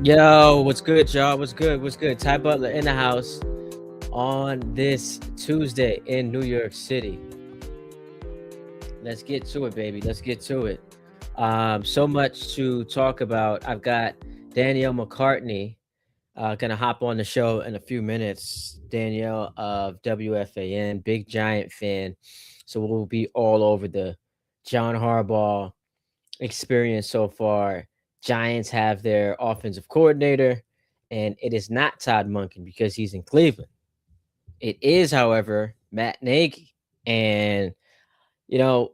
Yo, what's good, y'all? What's good? What's good? Ty Butler in the house on this Tuesday in New York City. Let's get to it, baby. Let's get to it. So much to talk about. I've got Danielle McCartney gonna hop on the show in a few minutes. Danielle of WFAN, big Giant fan. So we'll be all over the John Harbaugh experience so far. Giants have their offensive coordinator, and it is not Todd Monken because he's in Cleveland. It is, however, Matt Nagy. And, you know,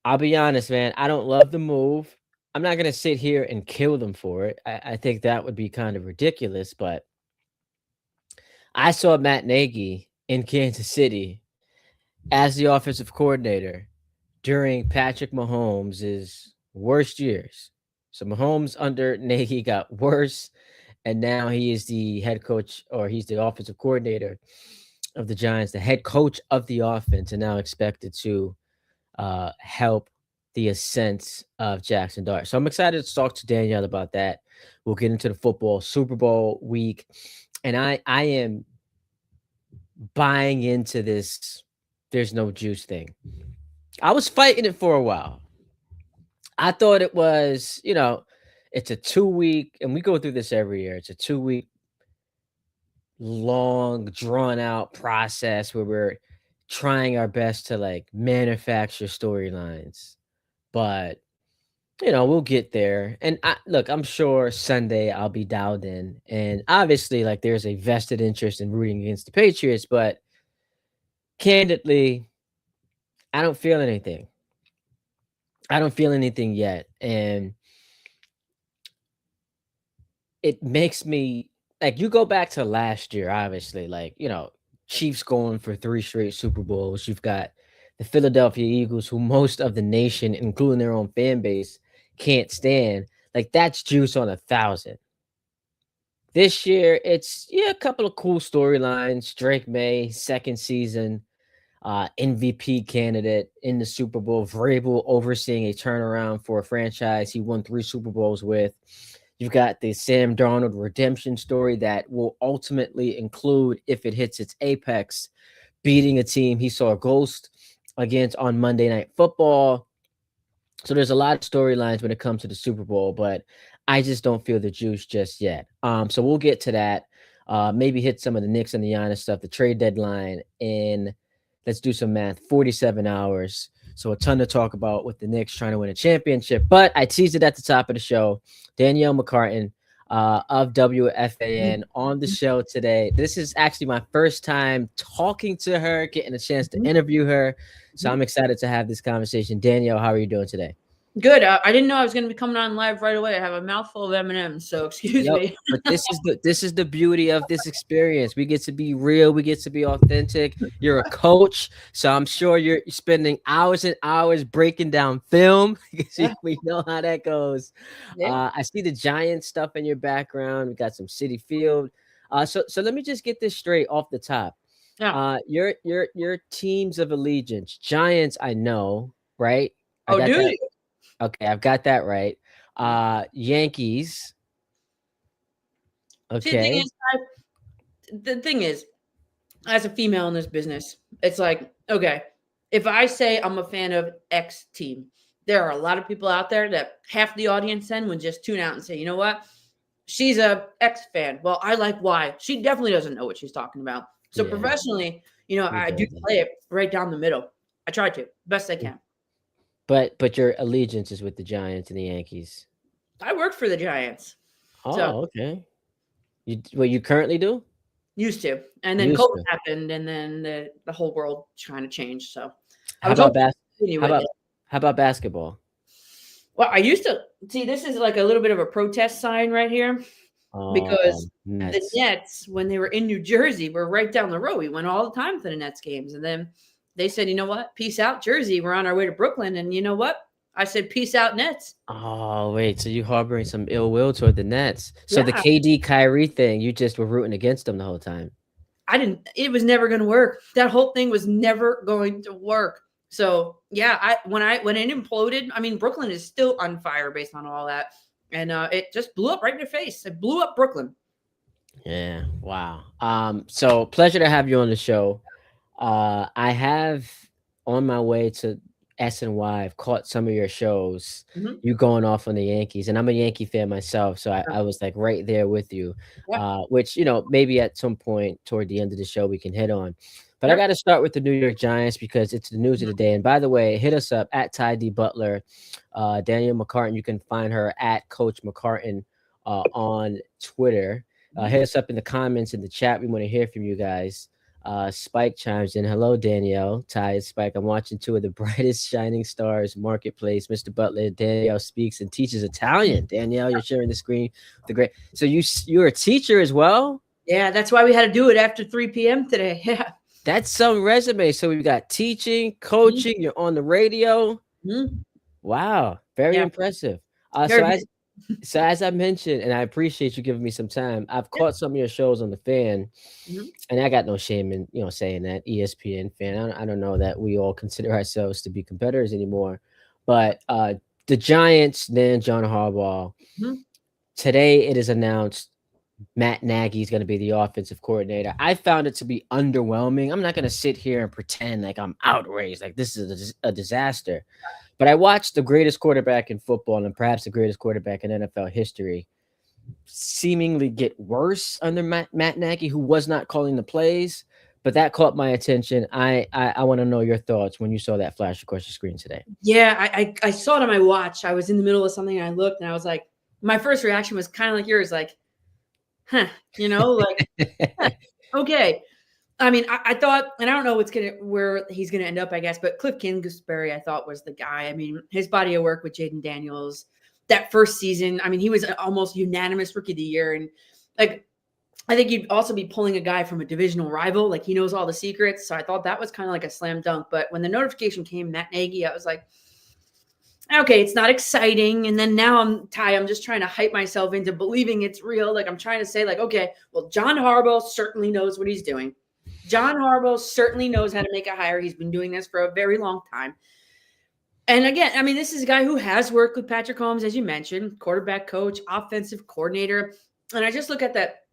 I'll be honest, man, I don't love the move. I'm not going to sit here and kill them for it. I think that would be kind of ridiculous, but I saw Matt Nagy in Kansas City as the offensive coordinator during Patrick Mahomes' worst years. So Mahomes under Nagy got worse, and now he is the head coach, or he's the offensive coordinator of the Giants, the head coach of the offense, and now expected to help the ascent of Jackson Dart. So I'm excited to talk to Danielle about that. We'll get into the football Super Bowl week, and I am buying into this there's no juice thing. I was fighting it for a while. I thought it was, it's a 2 week, and we go through this every year. It's a 2 week long, drawn out process where we're trying our best to like manufacture storylines. But, we'll get there. And look, I'm sure Sunday I'll be dialed in. And obviously, like, there's a vested interest in rooting against the Patriots, but candidly, I don't feel anything. I don't feel anything yet. And it makes me like, you go back to last year, obviously, like, Chiefs going for 3 straight Super Bowls. You've got the Philadelphia Eagles, who most of the nation, including their own fan base, can't stand. Like, that's juice on 1,000. This year, it's a couple of cool storylines. Drake May, second season, MVP candidate in the Super Bowl. Vrabel overseeing a turnaround for a franchise he won 3 Super Bowls with. You've got the Sam Darnold redemption story that will ultimately include, if it hits its apex, beating a team he saw a ghost against on Monday Night Football. So there's a lot of storylines when it comes to the Super Bowl, but I just don't feel the juice just yet. So we'll get to that. Maybe hit some of the Knicks and the Giannis stuff, the trade deadline, and let's do some math. 47 hours. So a ton to talk about with the Knicks trying to win a championship. But I teased it at the top of the show. Danielle McCartan of WFAN on the show today. This is actually my first time talking to her, getting a chance to interview her. So I'm excited to have this conversation. Danielle, how are you doing today? Good. I didn't know I was going to be coming on live right away. I have a mouthful of M&Ms, so excuse me. But this is the beauty of this experience. We get to be real. We get to be authentic. You're a coach, so I'm sure you're spending hours and hours breaking down film because we know how that goes. Yeah. I see the Giants stuff in your background. We got some City Field. So let me just get this straight off the top. Yeah. Your teams of allegiance, Giants, I know, right? I Oh, got do that. you? Okay, I've got that right. Yankees. See, the thing Okay. is, as a female in this business, it's like, okay, if I say I'm a fan of X team, there are a lot of people out there that half the audience then would just tune out and say, you know what? She's a X fan. Well, I like Y. She definitely doesn't know what she's talking about. So Yeah. professionally, Who I do doesn't? play it right down the middle. I try to, best I can. But your allegiance is with the Giants and the Yankees. I worked for the Giants. So Oh, okay. What you currently do? used to. And then Used COVID to. happened, and then the whole world kind of changed. So I How was about hoping to continue how with about it. how about basketball? Well, I used to see this is like a little bit of a protest sign right here because the Nets. Nets, when they were in New Jersey, were right down the road. We went all the time to the Nets games. And then they said, you know what? Peace out, Jersey. We're on our way to Brooklyn. And you know what? I said, peace out, Nets. Oh, wait, so you harboring some ill will toward the Nets. So the Yeah. KD Kyrie thing, you just were rooting against them the whole time. It was never going to work. That whole thing was never going to work. So yeah, when it imploded, I mean, Brooklyn is still on fire based on all that. And it just blew up right in their face. It blew up Brooklyn. Yeah. Wow. So pleasure to have you on the show. I have on my way to SNY. I've caught some of your shows. Mhm. You going off on the Yankees, and I'm a Yankee fan myself, so I was like right there with you. Yeah. Which maybe at some point toward the end of the show we can hit on. But I Sure. got to start with the New York Giants because it's the news of the day. And by the way, hit us up at Ty D Butler, Danielle McCartan. You can find her at Coach McCartan on Twitter. Hit us up in the comments in the chat. We want to hear from you guys. Spike chimes in. Hello, Danielle. Ty and Spike. I'm watching two of the brightest shining stars marketplace. Mr. Butler. Danielle speaks and teaches Italian. Danielle, you're sharing the screen. The great. So you're a teacher as well? Yeah, that's why we had to do it after 3 p.m. today. Yeah. That's some resume. So we've got teaching, coaching. Mm-hmm. You're on the radio. Mm-hmm. Wow, very impressive. So as I mentioned, and I appreciate you giving me some time, I've caught some of your shows on the Fan, and I got no shame in saying that ESPN Fan. I don't know that we all consider ourselves to be competitors anymore, but the Giants, then John Harbaugh. Today it is announced Matt Nagy is going to be the offensive coordinator. I found it to be underwhelming. I'm not going to sit here and pretend like I'm outraged, like this is a disaster. But I watched the greatest quarterback in football and perhaps the greatest quarterback in NFL history seemingly get worse under Matt Nagy, who was not calling the plays. But that caught my attention. I want to know your thoughts when you saw that flash across your screen today. Yeah, I saw it on my watch. I was in the middle of something and I looked and I was like, my first reaction was kind of like yours, like, huh, okay. I mean, I thought, and I don't know where he's gonna end up, I guess, but Cliff Kingsbury, I thought was the guy. I mean, his body of work with Jaden Daniels, that first season, I mean, he was almost unanimous rookie of the year. And like, I think you'd also be pulling a guy from a divisional rival. Like he knows all the secrets. So I thought that was kind of like a slam dunk. But when the notification came, Matt Nagy, I was like, okay, it's not exciting. And then now I'm just trying to hype myself into believing it's real. Like I'm trying to say like, okay, well, John Harbaugh certainly knows what he's doing. John Harbaugh certainly knows how to make a hire. He's been doing this for a very long time. And again, I mean, this is a guy who has worked with Patrick Mahomes, as you mentioned, quarterback coach, offensive coordinator. And I just look at that,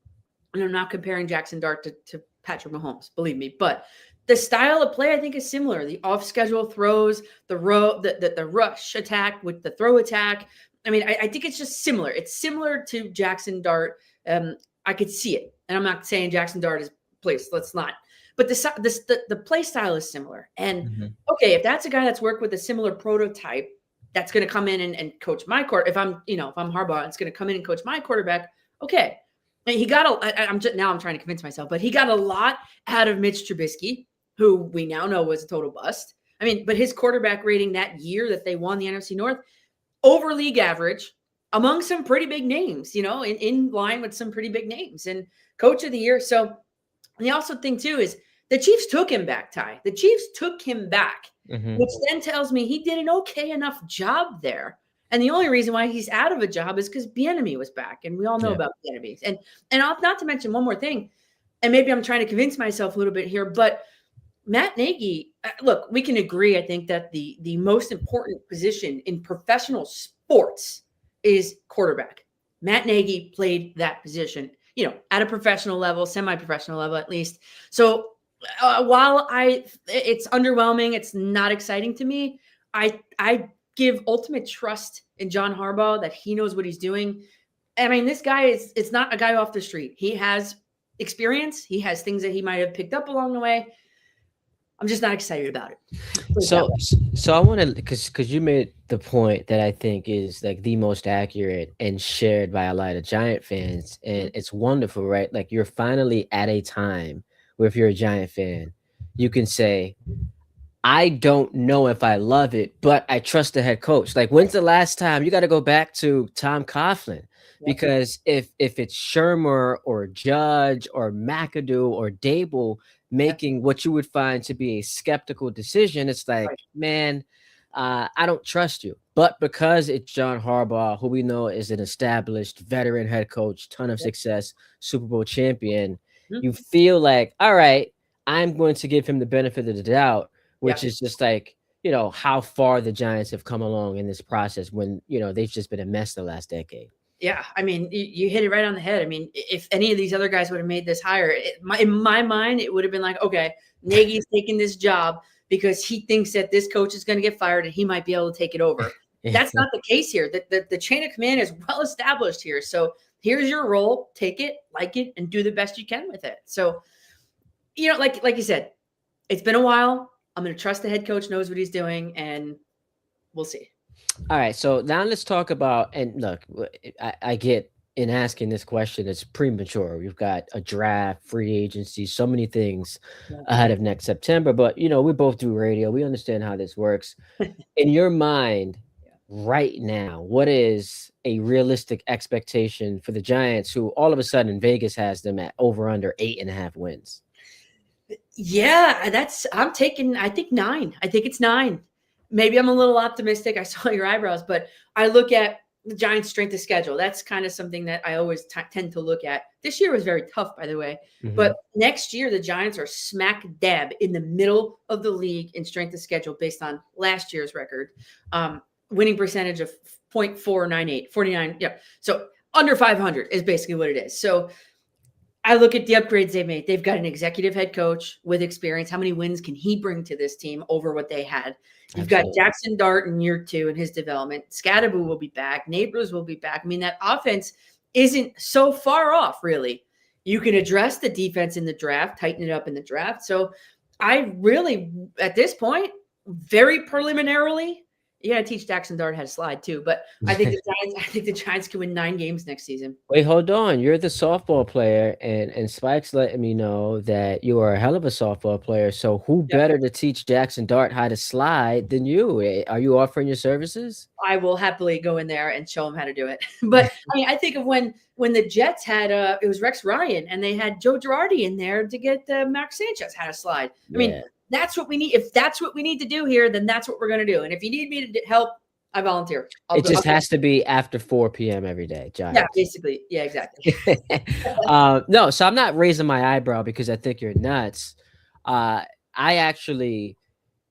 and I'm not comparing Jackson Dart to Patrick Mahomes, believe me, but the style of play I think is similar. The off-schedule throws, the rush attack with the throw attack. I mean, I think it's just similar. It's similar to Jackson Dart. I could see it. And I'm not saying Jackson Dart is, please, let's not. But the play style is similar. And okay, if that's a guy that's worked with a similar prototype that's going to come in and coach my if I'm Harbaugh, it's going to come in and coach my quarterback. Okay. And he got I'm trying to convince myself, but he got a lot out of Mitch Trubisky, who we now know was a total bust. I mean, but his quarterback rating that year that they won the NFC North, over league average, among some pretty big names, in line with some pretty big names, and coach of the year. So the also thing too is the Chiefs took him back, Ty. The Chiefs took him back, which then tells me he did an okay enough job there. And the only reason why he's out of a job is because Bieniemy was back, and we all know about Bieniemy. And I'll, not to mention one more thing, and maybe I'm trying to convince myself a little bit here, but Matt Nagy, look, we can agree, I think, that the most important position in professional sports is quarterback. Matt Nagy played that position, at a professional level, semi-professional level at least. So while it's underwhelming, it's not exciting to me, I give ultimate trust in John Harbaugh that he knows what he's doing. I mean, this guy it's not a guy off the street. He has experience. He has things that he might have picked up along the way. I'm just not excited about it. So I want to, because you made the point that I think is like the most accurate and shared by a lot of Giant fans, and it's wonderful, right? Like you're finally at a time where if you're a Giant fan, you can say, I don't know if I love it, but I trust the head coach. Like when's the last time? You got to go back to Tom Coughlin, because if it's Shermer or Judge or McAdoo or Dable making what you would find to be a skeptical decision, it's like, man, I don't trust you. But because it's John Harbaugh, who we know is an established veteran head coach, ton of success, Super Bowl champion, you feel like, all right, I'm going to give him the benefit of the doubt, which is just like, how far the Giants have come along in this process when, they've just been a mess the last decade. Yeah, I mean, you hit it right on the head. I mean, if any of these other guys would have made this hire, in my mind, it would have been like, okay, Nagy's taking this job because he thinks that this coach is going to get fired and he might be able to take it over. That's not the case here. The chain of command is well established here. So here's your role. Take it, like it, and do the best you can with it. So, like you said, it's been a while. I'm going to trust the head coach knows what he's doing, and we'll see. All right, so now let's talk about, and look, I get in asking this question, it's premature. We've got a draft, free agency, so many things ahead of next September, but we both do radio. We understand how this works. In your mind, right now, what is a realistic expectation for the Giants, who all of a sudden Vegas has them at over under 8.5 wins? Yeah, I think 9. I think it's 9. Maybe I'm a little optimistic. I saw your eyebrows, but I look at the Giants' strength of schedule. That's kind of something that I always tend to look at. This year was very tough, by the way. Mm-hmm. But next year, the Giants are smack dab in the middle of the league in strength of schedule based on last year's record. Winning percentage of 0.498, 49. Yeah. So under 500 is basically what it is. So I look at the upgrades they've made. They've got an executive head coach with experience. How many wins can he bring to this team over what they had? You've got Jackson Dart in year 2 in his development. Scadaboo will be back. Neighbors will be back. I mean, that offense isn't so far off, really. You can address the defense in the draft, tighten it up in the draft. So I really, at this point, very preliminarily, you got to teach Jackson Dart how to slide too. But I think the Giants can win 9 games next season. Wait, hold on. You're the softball player, and Spike's letting me know that you are a hell of a softball player. So who better to teach Jackson Dart how to slide than you? Are you offering your services? I will happily go in there and show him how to do it. But I mean, I think of when the Jets had it was Rex Ryan, and they had Joe Girardi in there to get Max Sanchez how to slide. I mean, that's what we need. If that's what we need to do here, then that's what we're going to do. And if you need me to help, I volunteer. It just has to be after 4 p.m. every day, Giants. Yeah, basically. Yeah, exactly. No, so I'm not raising my eyebrow because I think you're nuts. I actually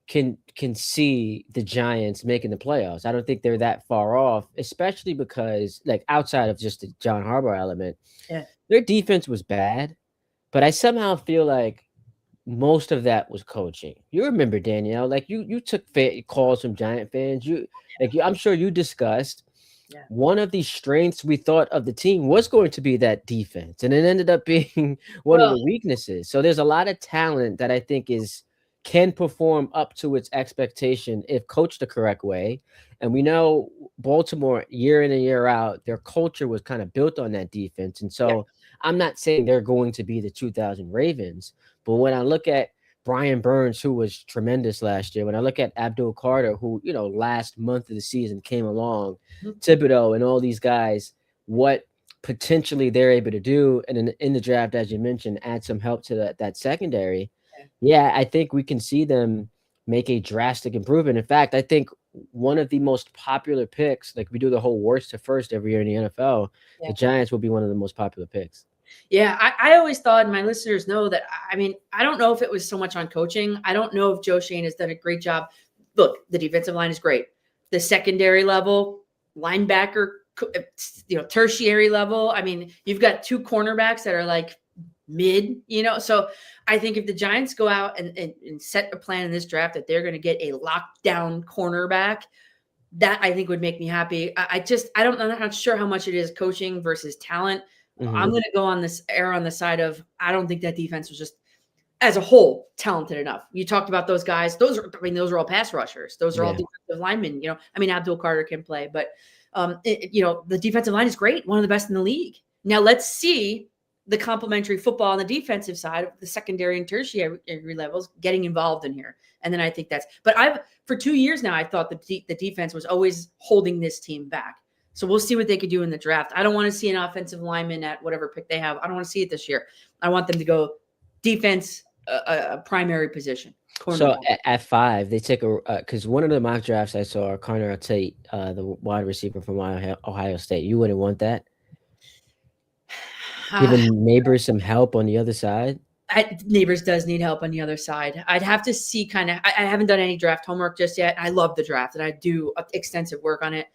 can see the Giants making the playoffs. I don't think they're that far off, especially because, like, outside of just the John Harbaugh element, their defense was bad, but I somehow feel like most of that was coaching. You remember, Danielle, like you took calls from Giant fans. I'm sure you discussed one of the strengths we thought of the team was going to be that defense, and it ended up being one of the weaknesses. So there's a lot of talent that I think can perform up to its expectation if coached the correct way. And we know Baltimore, year in and year out, their culture was kind of built on that defense. And so I'm not saying they're going to be the 2000 Ravens, but when I look at Brian Burns, who was tremendous last year, when I look at Abdul Carter, who, last month of the season came along, Thibodeau and all these guys, what potentially they're able to do. And in the draft, as you mentioned, add some help to that secondary. Yeah, I think we can see them make a drastic improvement. In fact, I think one of the most popular picks, like we do the whole worst to first every year in the NFL, the Giants will be one of the most popular picks. Yeah, I always thought, and my listeners know that, I mean, I don't know if it was so much on coaching. I don't know if Joe Schoen has done a great job. Look, the defensive line is great. The secondary level, linebacker, tertiary level. I mean, you've got 2 cornerbacks that are like mid, so I think if the Giants go out and set a plan in this draft that they're going to get a lockdown cornerback, that I think would make me happy. I'm not sure how much it is coaching versus talent. Mm-hmm. I'm going to go on the side of, I don't think that defense was just as a whole talented enough. You talked about those guys. Those are all pass rushers. Those are all defensive linemen. Abdul Carter can play, but the defensive line is great. One of the best in the league. Now let's see the complementary football on the defensive side of the secondary and tertiary levels getting involved in here. And then I think for 2 years now, I thought the defense was always holding this team back. So we'll see what they could do in the draft. I don't want to see an offensive lineman at whatever pick they have. I don't want to see it this year. I want them to go defense, a primary position. So at 5, they take because one of the mock drafts I saw, Connor Tate, the wide receiver from Ohio State. You wouldn't want that? Giving Neighbors some help on the other side? Neighbors does need help on the other side. I'd have to see kind of, I haven't done any draft homework just yet. I love the draft and I do extensive work on it.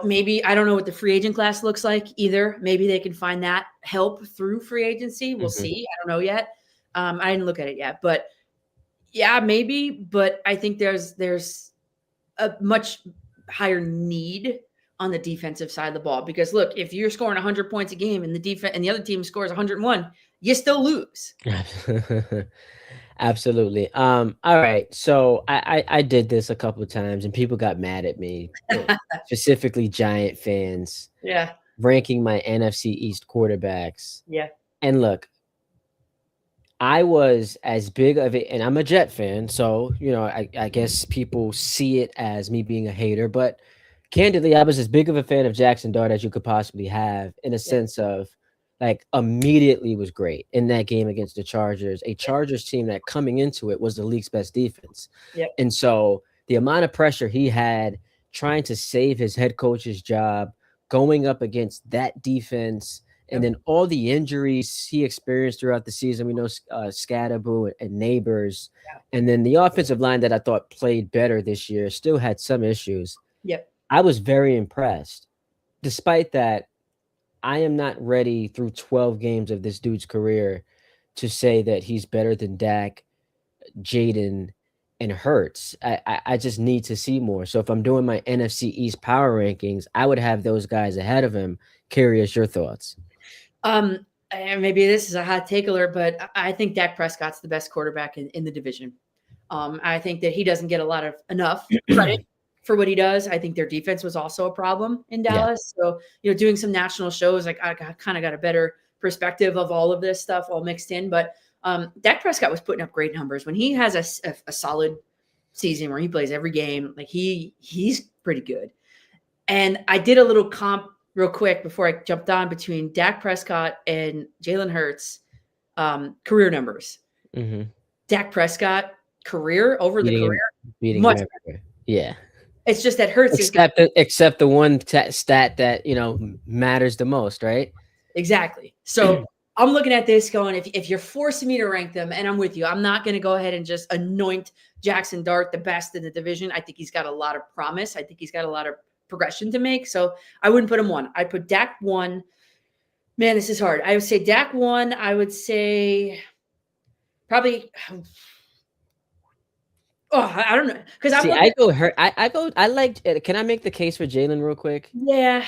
Maybe I don't know what the free agent class looks like either. Maybe they can find that help through free agency. We'll see. I don't know yet. I didn't look at it yet, but yeah, maybe. But I think there's a much higher need on the defensive side of the ball, because look, if you're scoring 100 points a game and the defense and the other team scores 101, you still lose. Absolutely. All right. So I did this a couple of times and people got mad at me, specifically Giant fans. Yeah. Ranking my NFC East quarterbacks. Yeah. And look, I was as big of it, and I'm a Jet fan, so I guess people see it as me being a hater, but candidly, I was as big of a fan of Jackson Dart as you could possibly have, in a sense of like immediately was great in that game against the Chargers, a Chargers team that coming into it was the league's best defense. Yep. And so the amount of pressure he had trying to save his head coach's job, going up against that defense, and then all the injuries he experienced throughout the season. We know Scadaboo and Neighbors. Yeah. And then the offensive line that I thought played better this year still had some issues. Yep. I was very impressed. Despite that, I am not ready through 12 games of this dude's career to say that he's better than Dak, Jaden, and Hurts. I just need to see more. So if I'm doing my NFC East power rankings, I would have those guys ahead of him. Curious your thoughts. And maybe this is a hot take alert, but I think Dak Prescott's the best quarterback in the division. I think that he doesn't get enough credit for what he does. I think their defense was also a problem in Dallas. Yeah. So, doing some national shows, like I kind of got a better perspective of all of this stuff all mixed in. But Dak Prescott was putting up great numbers when he has a solid season where he plays every game. Like he's pretty good. And I did a little comp real quick before I jumped on between Dak Prescott and Jalen Hurts career numbers. Mm-hmm. Dak Prescott career over the career, beating much better. Yeah. It's just that Hurts except the one stat that matters the most, right? Exactly. So I'm looking at this going, if you're forcing me to rank them, and I'm with you, I'm not going to go ahead and just anoint Jackson Dart the best in the division. I think he's got a lot of promise. I think he's got a lot of progression to make. So I wouldn't put him 1. I'd put Dak 1. Man, this is hard. I would say Dak 1. I would say probably. Oh, I don't know. Because I go hurt. I like. Can I make the case for Jalen real quick? Yeah.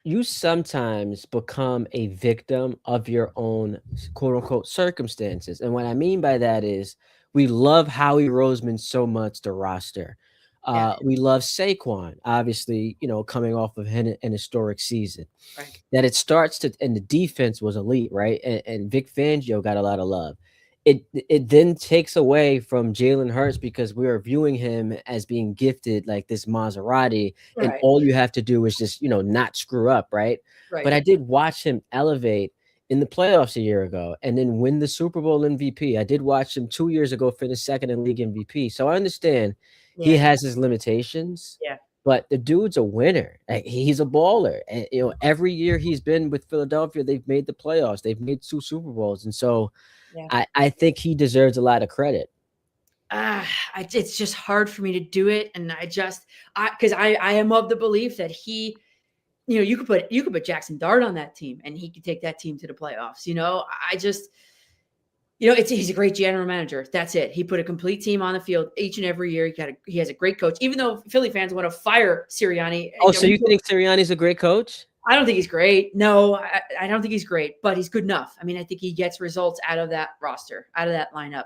You sometimes become a victim of your own quote unquote circumstances. And what I mean by that is we love Howie Roseman so much, the roster. We love Saquon, obviously, coming off of an historic season. Right. That it starts to, and the defense was elite, right? And Vic Fangio got a lot of love. It then takes away from Jalen Hurts because we are viewing him as being gifted like this Maserati, right. And all you have to do is just not screw up, right? But I did watch him elevate in the playoffs a year ago and then win the Super Bowl MVP. I did watch him 2 years ago finish second in league MVP. So I understand he has his limitations. Yeah. But the dude's a winner. He's a baller. And, every year he's been with Philadelphia, they've made the playoffs. They've made 2 Super Bowls. And so I think he deserves a lot of credit. It's just hard for me to do it. And because I am of the belief that he, you could put Jackson Dart on that team and he could take that team to the playoffs. He's a great general manager. That's it. He put a complete team on the field each and every year. He has a great coach, even though Philly fans want to fire Sirianni. Oh, so you think Sirianni's a great coach? I don't think he's great. No, I don't think he's great, but he's good enough. I mean, I think he gets results out of that roster, out of that lineup.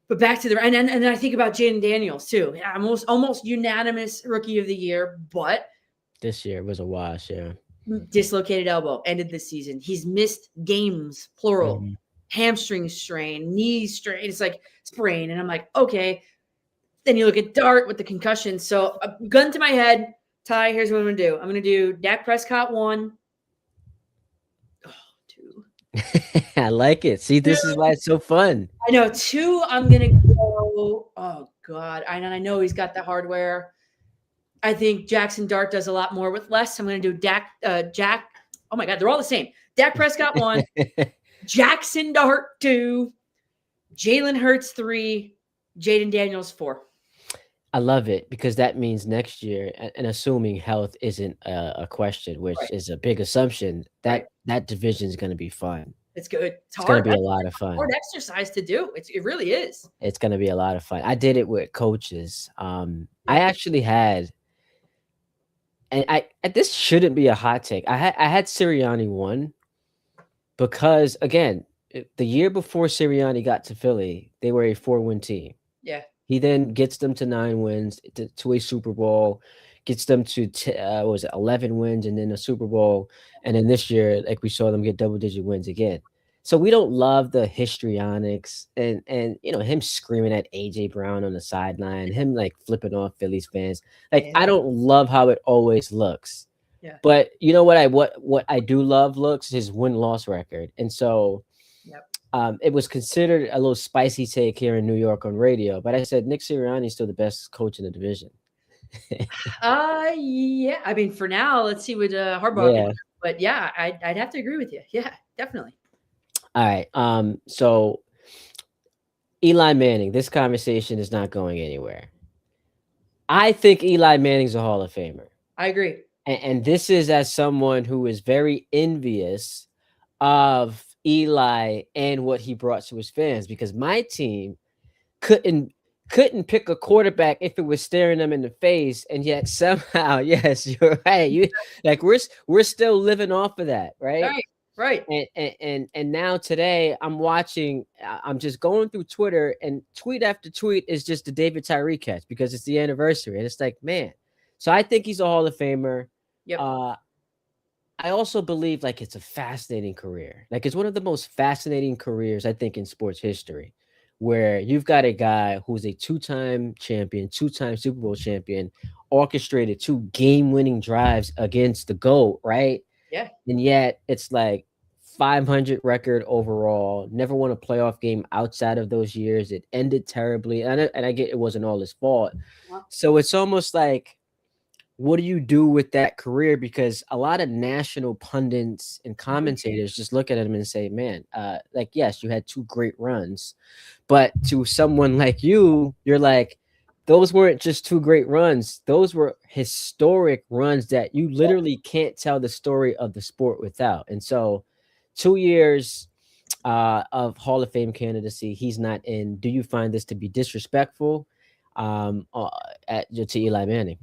But back to and I think about Jaden Daniels too. Almost unanimous rookie of the year, but this year was a wash. Yeah, dislocated elbow ended the season. He's missed games, plural. Mm-hmm. Hamstring strain, knee strain. It's like sprain, and I'm like, okay. Then you look at Dart with the concussion. So a gun to my head. Ty, here's what I'm going to do. I'm going to do Dak Prescott 1. 2. I like it. See, this is why it's so fun. I know. 2, I'm going to go. Oh, God. I know he's got the hardware. I think Jackson Dart does a lot more with less. I'm going to do Jack. Oh, my God. They're all the same. Dak Prescott 1. Jackson Dart 2, Jalen Hurts 3, Jaden Daniels 4. I love it because that means next year, and assuming health isn't a question, which Right. is a big assumption, Right. that division is going to be fun. It's good. It's It's going to hard. be a That's lot of a hard fun. exercise to do. It really is. It's going to be a lot of fun. I did it with coaches. I Yeah. actually had, and this shouldn't be a hot take. I had Sirianni 1 because again, the year before Sirianni got to Philly, they were a 4-win team. Yeah. He then gets them to 9 wins, to a Super Bowl, gets them to 11 wins, and then a Super Bowl. And then this year, like we saw them get double-digit wins again. So we don't love the histrionics and him screaming at AJ Brown on the sideline, him like flipping off Phillies fans. Like Yeah. I don't love how it always looks. Yeah. But you know what I do love looks his win-loss record. And so it was considered a little spicy take here in New York on radio, but I said Nick Sirianni is still the best coach in the division. Yeah. I mean, for now, let's see what Harbaugh can do. But yeah, I'd have to agree with you. Yeah, definitely. All right. So Eli Manning, this conversation is not going anywhere. I think Eli Manning's a Hall of Famer. I agree. And this is as someone who is very envious of Eli and what he brought to his fans, because my team couldn't pick a quarterback if it was staring them in the face, and yet somehow, yes, you're right. You like we're still living off of that, right? Right. And now today I'm just going through Twitter, and tweet after tweet is just the David Tyree catch because it's the anniversary, and it's like, man. So I think he's a Hall of Famer. Yep. I also believe like it's a fascinating career. Like it's one of the most fascinating careers I think in sports history, where you've got a guy who's a 2-time champion, 2-time Super Bowl champion, orchestrated 2 game-winning drives against the GOAT, right? Yeah. And yet it's like 500 record overall, never won a playoff game outside of those years. It ended terribly. And I get it wasn't all his fault. Wow. So it's almost like, what do you do with that career? Because a lot of national pundits and commentators just look at him and say, man, like, yes, you had 2 great runs, but to someone like you, you're like, those weren't just 2 great runs. Those were historic runs that you literally can't tell the story of the sport without. And so 2 years of Hall of Fame candidacy, he's not in. Do you find this to be disrespectful to Eli Manning?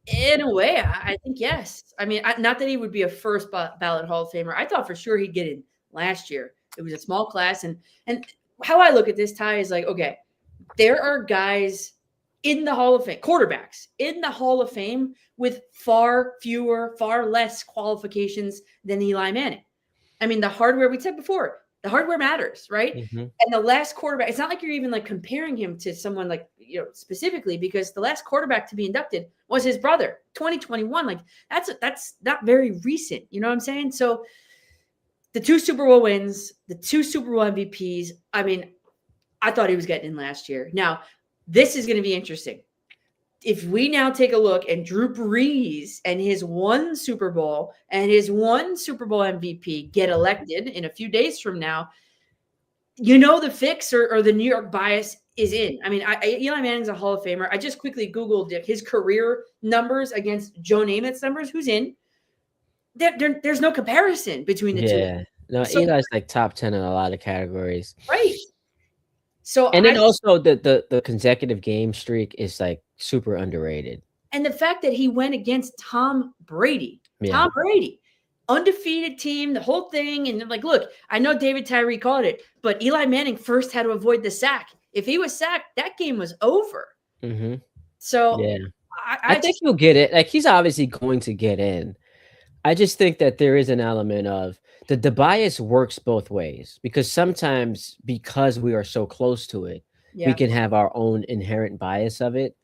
In a way, I think yes. I mean, not that he would be a first ballot Hall of Famer. I thought for sure he'd get in last year. It was a small class, and how I look at this, Ty, is like, okay, there are guys in the Hall of Fame, quarterbacks in the Hall of Fame with far less qualifications than Eli Manning. I mean, the hardware, we said before, the hardware matters, right? Mm-hmm. And the last quarterback, it's not like you're even like comparing him to someone like, specifically, because the last quarterback to be inducted was his brother, 2021. Like that's not very recent. You know what I'm saying? So the 2 Super Bowl wins, the 2 Super Bowl MVPs. I mean, I thought he was getting in last year. Now, this is going to be interesting. If we now take a look and Drew Brees and his 1 Super Bowl and his 1 Super Bowl MVP get elected in a few days from now, the fix or the New York bias is in. I mean, Eli Manning's a Hall of Famer. I just quickly Googled his career numbers against Joe Namath's numbers. Who's in? There's no comparison between the two. Yeah. No, so, Eli's like top 10 in a lot of categories. Right. So and then also the consecutive game streak is like super underrated. And the fact that he went against Tom Brady. Yeah. Tom Brady. Undefeated team, the whole thing. And like, look, I know David Tyree called it, but Eli Manning first had to avoid the sack. If he was sacked, that game was over. Mm-hmm. So yeah, I think he'll get it. Like he's obviously going to get in. I just think that there is an element of the bias works both ways, because sometimes because we are so close to it, we can have our own inherent bias of it.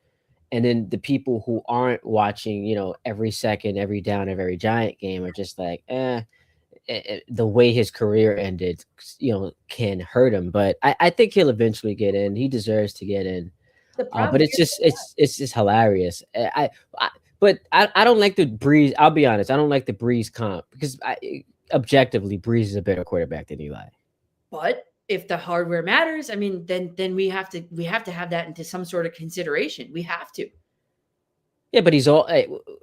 And then the people who aren't watching, every second, every down of every Giant game are just like, the way his career ended, can hurt him. But I think he'll eventually get in. He deserves to get in. But it's just hilarious. But I don't like the Breeze. I'll be honest. I don't like the Breeze comp because objectively, Breeze is a better quarterback than Eli. But if the hardware matters, I mean, then we have to have that into some sort of consideration. We have to. Yeah, but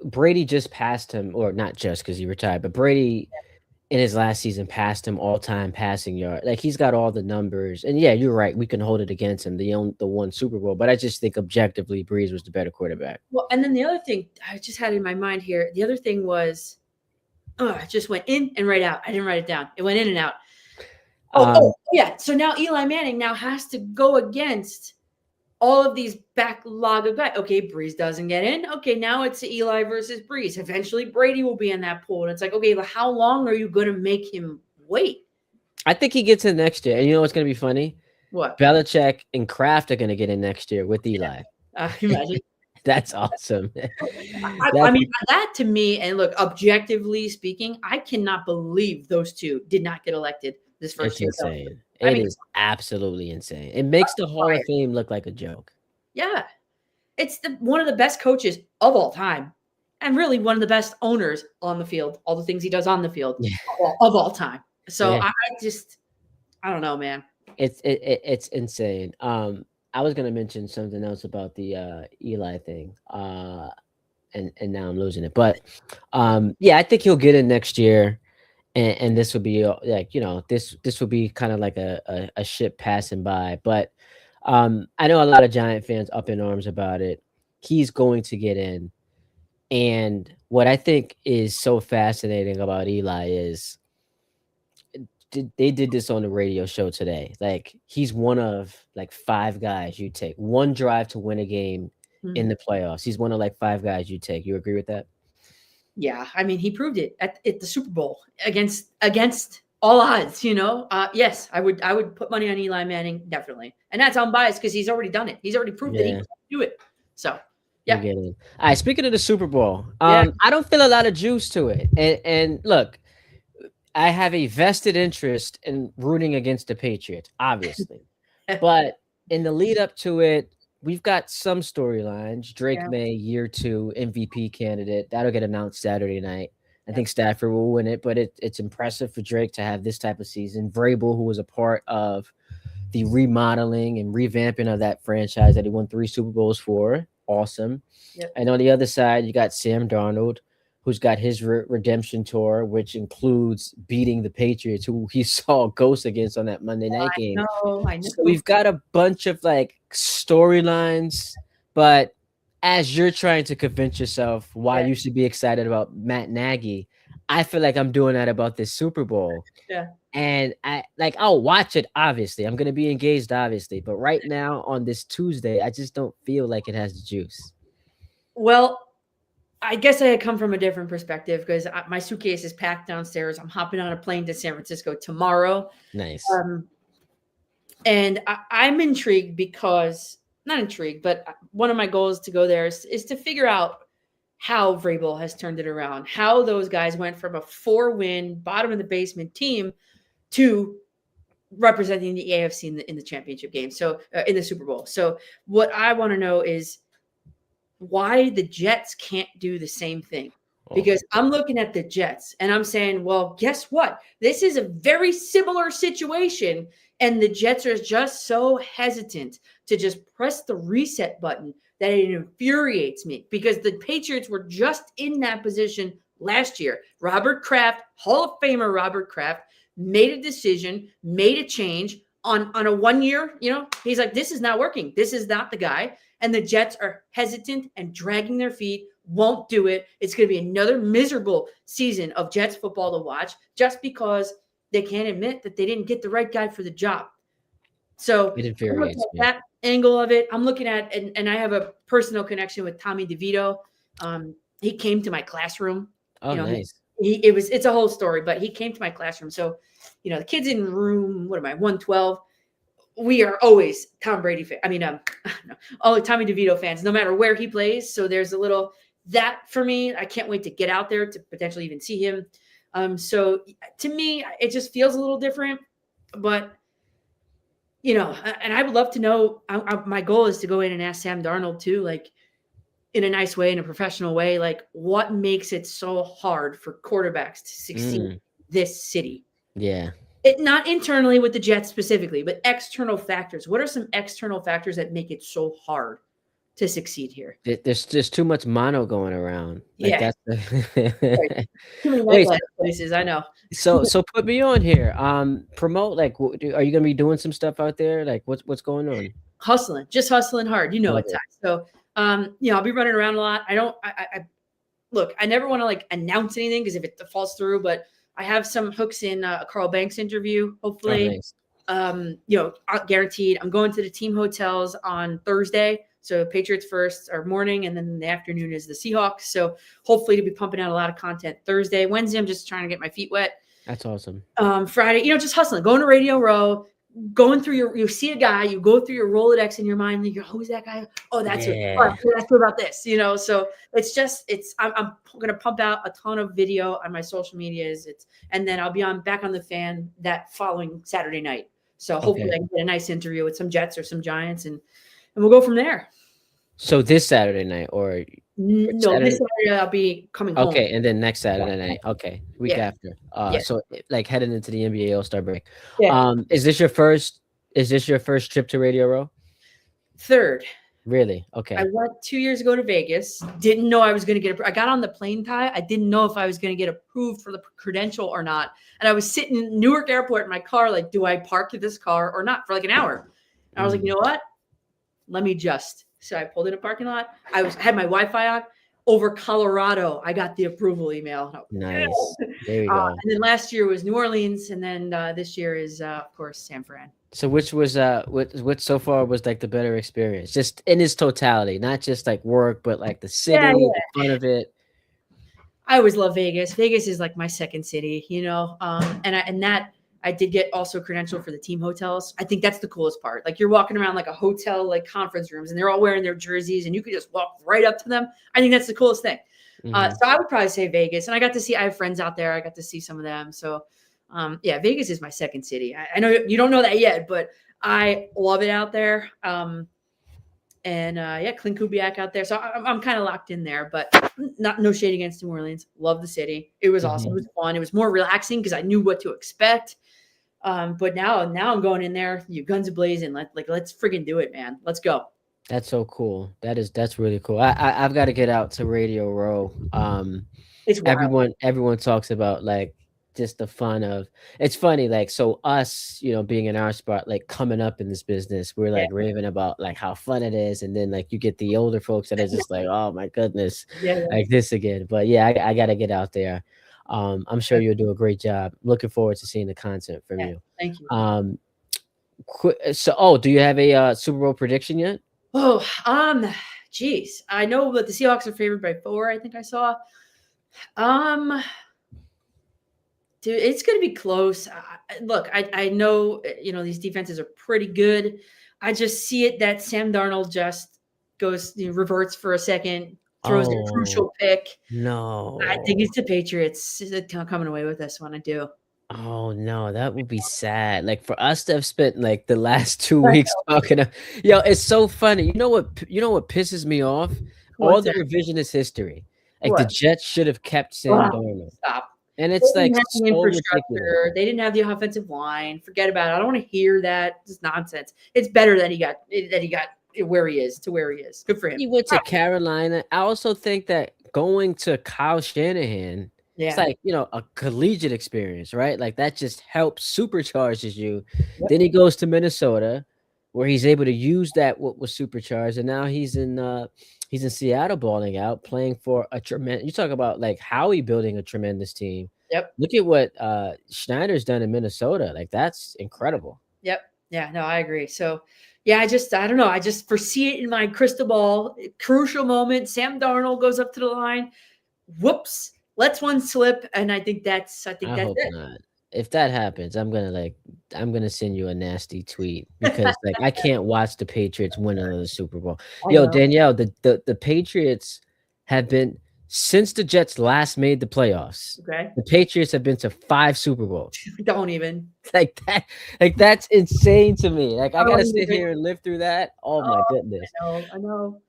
Brady just passed him, or not just because he retired, but Brady in his last season passed him all-time passing yard. Like, he's got all the numbers. And yeah, you're right. We can hold it against him, the one Super Bowl. But I just think objectively, Breeze was the better quarterback. Well, and then the other thing I just had in my mind here, the other thing was, it just went in and right out. I didn't write it down. It went in and out. Yeah. So now Eli Manning now has to go against all of these backlog of guys. Okay, Breeze doesn't get in. Okay, now it's Eli versus Breeze. Eventually, Brady will be in that pool. And it's like, okay, well, how long are you going to make him wait? I think he gets in next year. And you know what's going to be funny? What? Belichick and Kraft are going to get in next year with Eli. Imagine. That's awesome. I mean, that to me, and look, objectively speaking, I cannot believe those two did not get elected this first year. It's insane. It is absolutely insane. It makes the Hall of Fame look like a joke. Yeah. It's one of the best coaches of all time, and really one of the best owners on the field, all the things he does on the field of all time. So I don't know, man. It's insane. I was gonna mention something else about the Eli thing. And now I'm losing it. But yeah, I think he'll get in next year. And this would be like, this would be kind of like a ship passing by. But I know a lot of Giant fans up in arms about it. He's going to get in. And what I think is so fascinating about Eli is they did this on the radio show today. Like, he's one of like 5 guys you take. One drive to win a game in the playoffs. He's one of like 5 guys you take. You agree with that? Yeah, I mean, he proved it at the Super Bowl against all odds. Yes, I would put money on Eli Manning, definitely, and that's unbiased because he's already done it. He's already proved that he can do it. So yeah. All right. Speaking of the Super Bowl, I don't feel a lot of juice to it. And look, I have a vested interest in rooting against the Patriots, obviously, but in the lead up to it, we've got some storylines. Drake May, year 2 MVP candidate. That'll get announced Saturday night. I think Stafford will win it, but it's impressive for Drake to have this type of season. Vrabel, who was a part of the remodeling and revamping of that franchise that he won 3 Super Bowls for. Awesome. Yep. And on the other side, you got Sam Darnold, who's got his redemption tour, which includes beating the Patriots, who he saw ghosts against on that Monday night game. I know. So we've got a bunch of like storylines, but as you're trying to convince yourself why you should be excited about Matt Nagy, I feel like I'm doing that about this Super Bowl. Yeah. And I'll watch it, obviously. I'm going to be engaged, obviously. But right now on this Tuesday, I just don't feel like it has the juice. Well, I guess I come from a different perspective because my suitcase is packed downstairs. I'm hopping on a plane to San Francisco tomorrow. Nice. And I'm intrigued because, not intrigued, but one of my goals to go there is to figure out how Vrabel has turned it around, how those guys went from a 4-win, bottom of the basement team to representing the AFC in the championship game. So in the Super Bowl. So what I want to know is why the Jets can't do the same thing. Because I'm looking at the Jets and I'm saying, well, guess what? This is a very similar situation. And the Jets are just so hesitant to just press the reset button that it infuriates me because the Patriots were just in that position last year. Robert Kraft, Hall of Famer Robert Kraft, made a decision, made a change on a 1 year. He's like, this is not working. This is not the guy. And the Jets are hesitant and dragging their feet, won't do it. It's going to be another miserable season of Jets football to watch just because they can't admit that they didn't get the right guy for the job. So it infuriates me. That angle of it, I'm looking at, and I have a personal connection with Tommy DeVito. He came to my classroom. Oh, nice. It's a whole story, but he came to my classroom. So, the kids in room, 112, we are always Tom Brady fan. All Tommy DeVito fans, no matter where he plays. So there's a little that for me. I can't wait to get out there to potentially even see him. So to me, it just feels a little different, but and I would love to know. My goal is to go in and ask Sam Darnold too, like in a nice way, in a professional way, like what makes it so hard for quarterbacks to succeed this city? Yeah. Not internally with the Jets specifically, but external factors. What are some external factors that make it so hard to succeed here? There's just too much mono going around. Like Yeah. that's Right. the Too many wait. nightlife places, I know. So put me on here. Promote like are you gonna be doing some stuff out there? Like what's going on? Hustling, just hustling hard. You know Love it, Ty. it. So, I'll be running around a lot. I look, I never want to like announce anything because if it falls through, but I have some hooks in a Carl Banks interview, Oh, hopefully. nice. Guaranteed. I'm going to the team hotels on Thursday. So Patriots first or morning, and then in the afternoon is the Seahawks. So hopefully to be pumping out a lot of content Thursday. Wednesday, I'm just trying to get my feet wet. That's awesome. Friday, just hustling, going to Radio Row, going through you see a guy, you go through your Rolodex in your mind, and you go, who's that guy? Oh, that's Yeah. that's about this, so I'm going to pump out a ton of video on my social medias. And then I'll be back on the fan that following Saturday night. So hopefully I can get a nice interview with some Jets or some Giants, and we'll go from there. So this Saturday night or no, Saturday? This Saturday I'll be coming home. Okay, and then next Saturday night. Okay, week after. So like heading into the NBA All-Star break. Yeah. Is this your first trip to Radio Row? Third. Really? Okay. I went 2 years ago to Vegas. Didn't know I was going to get I got on the plane, Ty. I didn't know if I was going to get approved for the credential or not. And I was sitting in Newark Airport in my car, like, do I park this car or not, for like an hour? And I was like, you know what? Let me just. So I pulled in a parking lot. Had my Wi-Fi on. Over Colorado, I got the approval email. Nice. There you go. And then last year was New Orleans, and then this year is, of course, San Fran. So which was what so far was like the better experience, just in its totality, not just like work, but like the city, the fun of it. I always love Vegas. Vegas is like my second city, I did get also credentialed for the team hotels. I think that's the coolest part. Like you're walking around like a hotel, like conference rooms, and they're all wearing their jerseys, and you could just walk right up to them. I think that's the coolest thing. So I would probably say Vegas, and I have friends out there. I got to see some of them. So Vegas is my second city. I know you don't know that yet, but I love it out there. Clint Kubiak out there. So I'm kind of locked in there, but no shade against New Orleans. Love the city. It was awesome. It was fun. It was more relaxing because I knew what to expect. But now I'm going in there, you guns blazing. Let's friggin' do it, man. Let's go. That's so cool. That's really cool. I've got to get out to Radio Row. It's wild. Everyone talks about like just the fun of it's funny, like so us, being in our spot, like coming up in this business, we're like raving about like how fun it is, and then like you get the older folks that are just like, oh my goodness, like this again. But I gotta get out there. I'm sure you'll do a great job. Looking forward to seeing the content from you. Thank you. Do you have a Super Bowl prediction yet? Geez, I know that the Seahawks are favored by 4. I think I saw. Dude, it's going to be close. Look, I know, these defenses are pretty good. I just see it that Sam Darnold just goes, reverts for a second, throws a crucial pick. No. I think it's the Patriots coming away with this one. I do. Oh no, that would be sad. Like for us to have spent like the last 2 weeks talking it's so funny. You know what pisses me off? All the revisionist history. Like the Jets should have kept Sam Darnold. Stop. And it's like so infrastructure. They didn't have the offensive line. Forget about it. I don't want to hear that. It's nonsense. It's better that he got where he is to where he is. Good for him. He went to Carolina. I also think that going to Kyle Shanahan, it's like, a collegiate experience, right? Like that just helps supercharges you. Yep. Then he goes to Minnesota where he's able to use that what was supercharged, and now he's in Seattle balling out, playing for a tremendous. You talk about like Howie building a tremendous team. Yep. Look at what Schneider's done in Minnesota. Like that's incredible. Yep. Yeah. No, I agree. So, I don't know. I just foresee it in my crystal ball. Crucial moment. Sam Darnold goes up to the line. Whoops. Lets one slip, and I think that's hope it. Not. If that happens, I'm gonna send you a nasty tweet because like I can't watch the Patriots win another Super Bowl. Danielle, the Patriots have been since the Jets last made the playoffs. Okay. The Patriots have been to 5 Super Bowls. Don't even like that. Like that's insane to me. Like I gotta sit here and live through that. Oh my goodness. I know.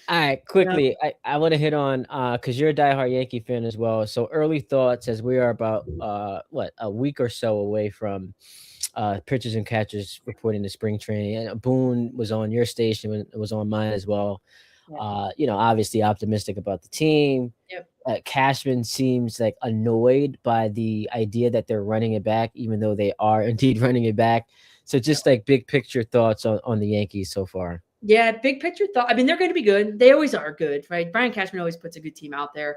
All right, Yeah. quickly, I want to hit on because you're a diehard Yankee fan as well. So early thoughts as we are about what a week or so away from pitchers and catchers reporting to spring training. And Boone was on your station, it was on mine as well. Yeah. Obviously optimistic about the team. Yep. Cashman seems like annoyed by the idea that they're running it back, even though they are indeed running it back. So just like big picture thoughts on the Yankees so far. Yeah, big picture thought. I mean, they're going to be good. They always are good, right? Brian Cashman always puts a good team out there.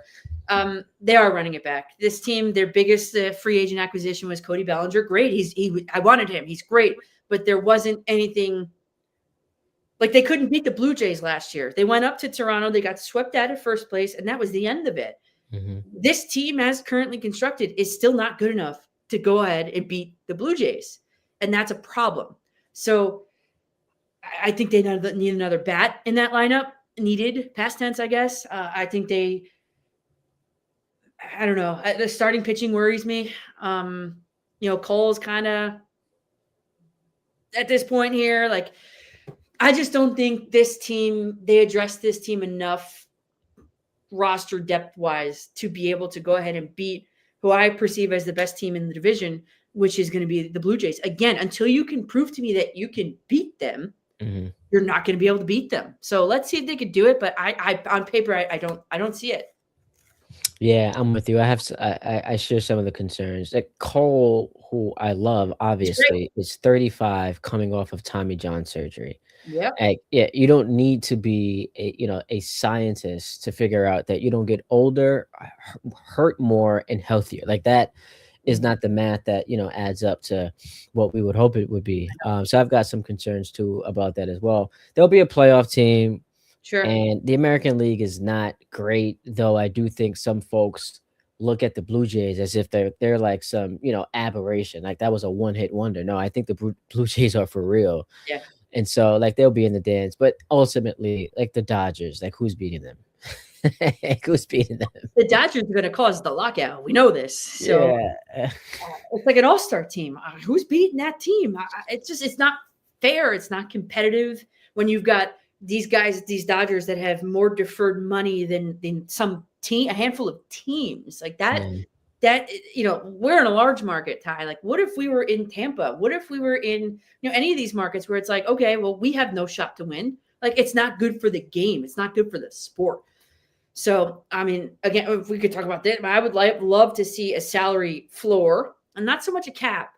They are running it back. This team, their biggest free agent acquisition was Cody Bellinger. Great. I wanted him. He's great, but there wasn't anything. Like they couldn't beat the Blue Jays last year. They went up to Toronto. They got swept out of first place, and that was the end of it. Mm-hmm. This team, as currently constructed, is still not good enough to go ahead and beat the Blue Jays, and that's a problem. So I think they need another bat in that lineup. Needed, past tense, I guess. I think I don't know. The starting pitching worries me. Cole's kind of at this point here. Like, I just don't think they addressed this team enough roster depth wise to be able to go ahead and beat who I perceive as the best team in the division, which is going to be the Blue Jays. Again, until you can prove to me that you can beat them, you're not going to be able to beat them. So let's see if they could do it. But I on paper, I don't see it. Yeah, I'm with you. I share some of the concerns. Like Cole, who I love, obviously, is 35, coming off of Tommy John surgery. Yep. You don't need to be a scientist to figure out that you don't get older, hurt more, and healthier. Like that is not the math that adds up to what we would hope it would be. So I've got some concerns too about that as well. There'll be a playoff team. Sure. And the American League is not great, though I do think some folks look at the Blue Jays as if they're like some, aberration. Like that was a one-hit wonder. No, I think the Blue Jays are for real. Yeah. And so like they'll be in the dance, but ultimately like the Dodgers, like who's beating them? Who's beating them? The Dodgers are going to cause the lockout. We know this. So it's like an all-star team. Who's beating that team? It's not fair. It's not competitive when you've got these guys, these Dodgers that have more deferred money than some team, a handful of teams like that. That we're in a large market, Ty. Like, what if we were in Tampa? What if we were in any of these markets where it's like, okay, well, we have no shot to win. Like, it's not good for the game. It's not good for the sport. So, I mean, again, if we could talk about that, I would love to see a salary floor, and not so much a cap,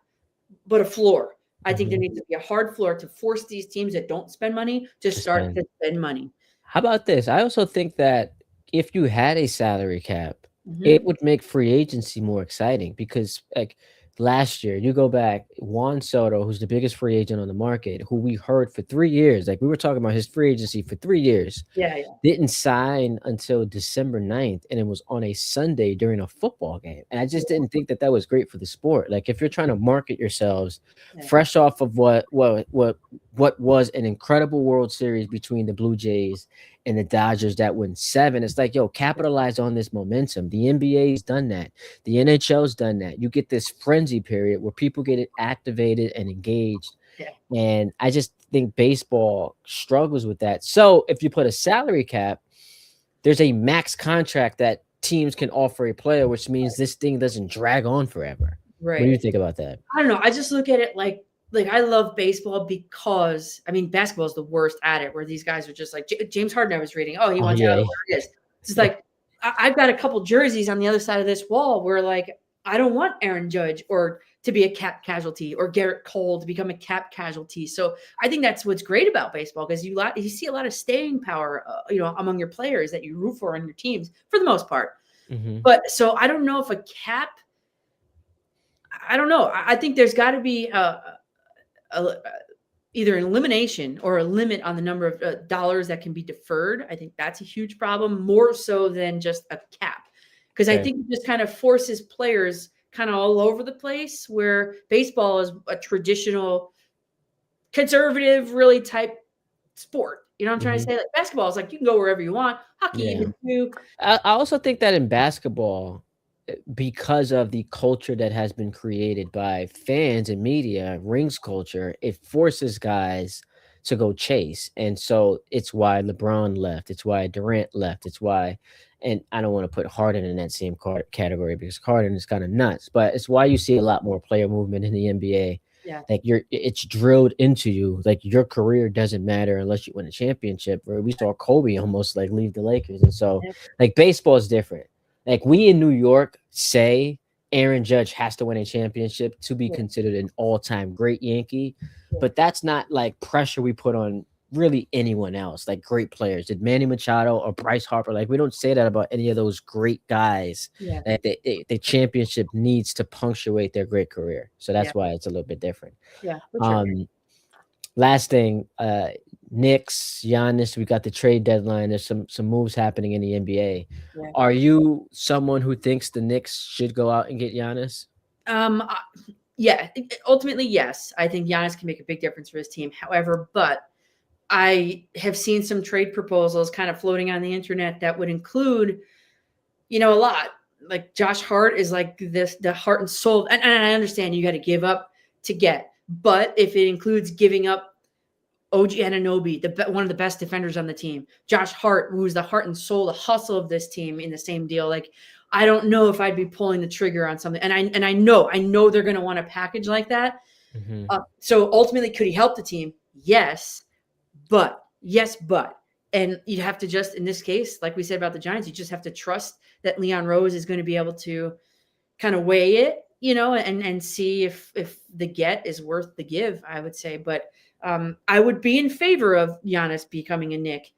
but a floor. I think there needs to be a hard floor to force these teams that don't spend money to start to spend money. How about this? I also think that if you had a salary cap, it would make free agency more exciting because like last year, you go back, Juan Soto, who's the biggest free agent on the market, who we heard for 3 years, like we were talking about his free agency for 3 years, didn't sign until December 9th, and it was on a Sunday during a football game. And I just didn't think that was great for the sport. Like if you're trying to market yourselves fresh off of what was an incredible World Series between the Blue Jays and the Dodgers that win 7. It's like, capitalize on this momentum. The NBA's done that. The NHL's done that. You get this frenzy period where people get activated and engaged. And I just think baseball struggles with that. So if you put a salary cap, there's a max contract that teams can offer a player, which means this thing doesn't drag on forever. Right. What do you think about that? I don't know. I just look at it like I love baseball because, I mean, basketball is the worst at it, where these guys are just like James Harden I was reading. Oh, he wants out of where it is. It's like I've got a couple jerseys on the other side of this wall where like I don't want Aaron Judge or to be a cap casualty or Garrett Cole to become a cap casualty. So I think that's what's great about baseball because you see a lot of staying power, among your players that you root for on your teams for the most part. But so I don't know if a cap. I don't know. I think there's got to be either an elimination or a limit on the number of dollars that can be deferred. I think that's a huge problem, more so than just a cap, because I think it just kind of forces players kind of all over the place, where baseball is a traditional conservative, really type sport. You know what I'm trying to say? Like basketball is like you can go wherever you want. Hockey, even too. I also think that in basketball, because of the culture that has been created by fans and media, rings culture, it forces guys to go chase. And so it's why LeBron left. It's why Durant left. It's why, and I don't want to put Harden in that same category because Harden is kind of nuts, but it's why you see a lot more player movement in the NBA. Yeah. Like it's drilled into you. Like your career doesn't matter unless you win a championship. Where we saw Kobe almost like leave the Lakers, and so Yeah. like baseball is different. Like we in New York say Aaron Judge has to win a championship to be Yeah. considered an all-time great Yankee, Yeah. but that's not like pressure we put on really anyone else. Like great players, did Manny Machado or Bryce Harper? Like we don't say that about any of those great guys. Yeah. That the championship needs to punctuate their great career. So that's why it's a little bit different. Yeah. For sure. Last thing, Knicks, Giannis, we got the trade deadline. There's some moves happening in the NBA. Yeah. Are you someone who thinks the Knicks should go out and get Giannis? Yeah, ultimately, yes. I think Giannis can make a big difference for his team. However, but I have seen some trade proposals kind of floating on the internet that would include, a lot. Like Josh Hart is like the heart and soul. And I understand you got to give up to get. But if it includes giving up OG Anunoby, one of the best defenders on the team, Josh Hart, who's the heart and soul, the hustle of this team in the same deal, like I don't know if I'd be pulling the trigger on something. And I know they're going to want a package like that. Mm-hmm. So ultimately, could he help the team? Yes, but. And you have to just, in this case, like we said about the Giants, you just have to trust that Leon Rose is going to be able to kind of weigh it, and see if the get is worth the give, I would say. But I would be in favor of Giannis becoming a Knick.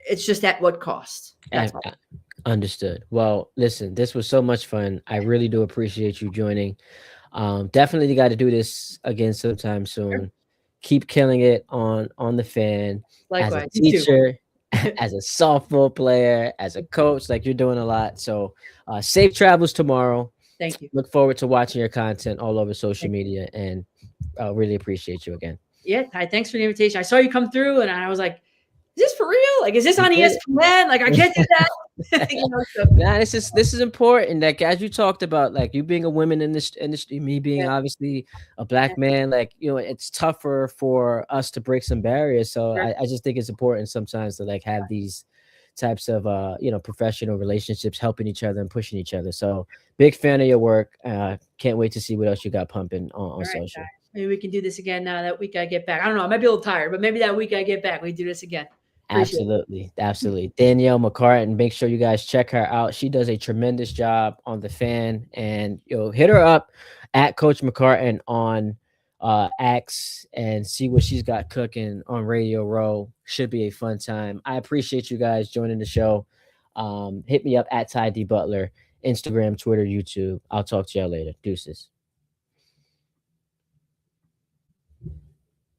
It's just at what cost? That's all. Understood. Well, listen, this was so much fun. I really do appreciate you joining. Definitely got to do this again sometime soon. Sure. Keep killing it on the fan. Likewise. As a teacher, as a softball player, as a coach, like you're doing a lot. So safe travels tomorrow. Thank you. Look forward to watching your content all over social media, and really appreciate you again. Yeah, thanks for the invitation. I saw you come through, and I was like, "Is this for real? Like, is this on ESPN? Like, I can't do that." Nah, this is important. Like as you talked about, like you being a woman in this industry, me being obviously a black man, like it's tougher for us to break some barriers. So I just think it's important sometimes to like have these types of professional relationships, helping each other and pushing each other. So big fan of your work. Can't wait to see what else you got pumping on social. Guys. Maybe we can do this again that week I get back. I don't know. I might be a little tired, but maybe that week I get back, we do this again. Appreciate absolutely. Danielle McCartan, make sure you guys check her out. She does a tremendous job on the fan, and hit her up at Coach McCartan on X and see what she's got cooking on Radio Row. Should be a fun time. I appreciate you guys joining the show. Hit me up at Ty D Butler, Instagram, Twitter, YouTube. I'll talk to y'all later. Deuces.